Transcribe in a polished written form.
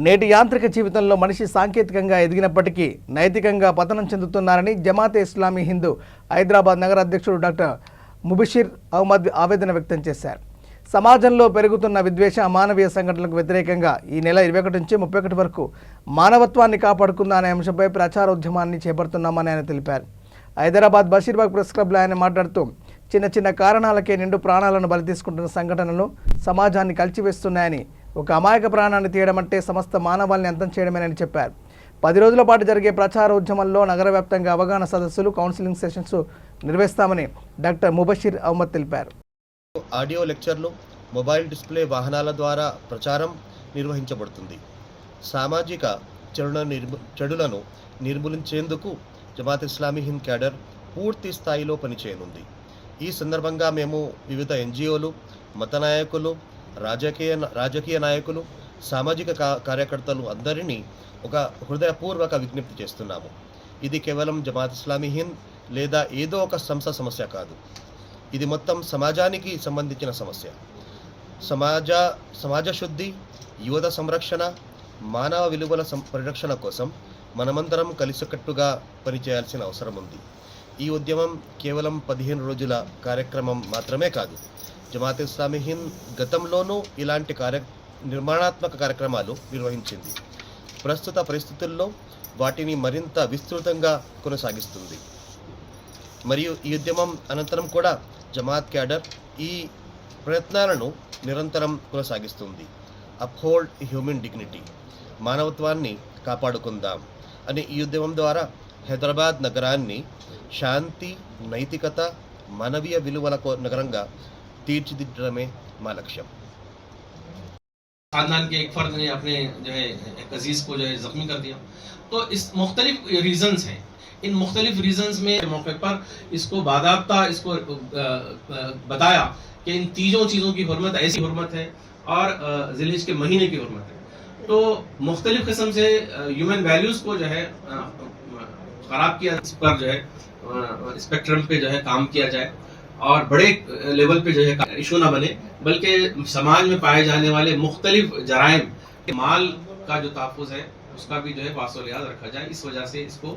నేటి యాంత్రిక జీవితంలో మనిషి సాంకేతికంగా ఎదిగినప్పటికీ నైతికంగా పతనం చెందుతున్నారని జమాతే ఇస్లామీ హిందూ హైదరాబాద్ నగర అధ్యక్షుడు డాక్టర్ ముబషిర్ అహ్మద్ ఆవేదన వ్యక్తం చేశారు. సమాజంలో పెరుగుతున్న విద్వేష అమానవీయ సంఘటనలకు వ్యతిరేకంగా ఈ నెల 21 నుంచి 31 వరకు మానవత్వాన్ని కాపాడుకుందా అనే అంశంపై ప్రచారోద్యమాన్ని చేపడుతున్నామని ఆయన తెలిపారు. హైదరాబాద్ బషీర్బాగ్ ప్రెస్ క్లబ్లో ఆయన మాట్లాడుతూ చిన్న చిన్న కారణాలకే నిండు ప్రాణాలను బలి తీసుకుంటున్న సంఘటనలు సమాజాన్ని కలిచివేస్తున్నాయని, ఒక అమాయక ప్రాణాన్ని తీయడం అంటే సమస్త మానవాళిని అంతం చేయడమేనని చెప్పారు. 10 రోజుల పాటు జరిగే ప్రచారోద్యమంలో నగర వ్యాప్తంగా అవగాహన సదస్సులు, కౌన్సిలింగ్ సెషన్స్ నిర్వహిస్తామని డాక్టర్ ముబషిర్ అహ్మద్ తెలిపారు. ఆడియో లెక్చర్లు, మొబైల్ డిస్ప్లే వాహనాల ద్వారా ప్రచారం నిర్వహించబడుతుంది. సామాజిక చెడులను నిర్మూలించేందుకు జమాత్ ఇస్లామీ హింద్ క్యాడర్ పూర్తి స్థాయిలో పనిచేయనుంది. ఈ సందర్భంగా మేము వివిధ ఎన్జిఓలు, మత నాయకులు, రాజకీయ నాయకులు, సామాజిక కార్యకర్తలు అందరినీ ఒక హృదయపూర్వక విజ్ఞప్తి చేస్తున్నాము. ఇది కేవలం జమాత్ ఇస్లామీ హింద్ లేదా ఏదో ఒక సంస్థ సమస్య కాదు. ఇది మొత్తం సమాజానికి సంబంధించిన సమస్య. సమాజ శుద్ధి, యువత సంరక్షణ, మానవ విలువల పరిరక్షణ కోసం మనమందరం కలిసికట్టుగా పనిచేయాల్సిన అవసరం ఉంది. ఈ ఉద్యమం కేవలం 15 రోజుల కార్యక్రమం మాత్రమే కాదు. జమాత్ ఇస్లామీ హింద్ గతంలోనూ ఇలాంటి నిర్మాణాత్మక కార్యక్రమాలు నిర్వహించింది. ప్రస్తుత పరిస్థితుల్లో వాటిని మరింత విస్తృతంగా కొనసాగిస్తుంది. మరియు ఈ ఉద్యమం అనంతరం కూడా జమాత్ క్యాడర్ ఈ ప్రయత్నాలను నిరంతరం కొనసాగిస్తుంది. అప్హోల్డ్ హ్యూమన్ డిగ్నిటీ, మానవత్వాన్ని కాపాడుకుందాం అనే ఈ ఉద్యమం ద్వారా హైదరాబాద్ నగరాన్ని శాంతి, నైతికత, మానవీయ విలువల నగరంగా తీర్చిదిద్దడమే మా లక్ష్యం. खानदान के एक फर्द ने अपने जो है एक अजीज को जो है जख्मी कर दिया, तो इस मुख्तलिफ रीजंस हैं. इन मुख्तलिफ रीजंस में मौके पर इसको बादाब्ता इसको बताया कि इन तीनों चीज़ों की हुर्मत ऐसी हुर्मत है और ज़िलहिज के महीने की हुर्मत है. तो मुख्तलिफ किस्म से ह्यूमन वैल्यूज़ को जो है ख़राब किया, इस पर जो है स्पेक्ट्रम पे जो है काम किया जाए और बड़े लेवल पे जो है इशू ना बने, बल्कि समाज में पाए जाने वाले मुख्तलिफ जराइम, माल का जो तहफ़्फ़ुज़ है उसका भी जो है पासो लिहाज रखा जाए. इस वजह से इसको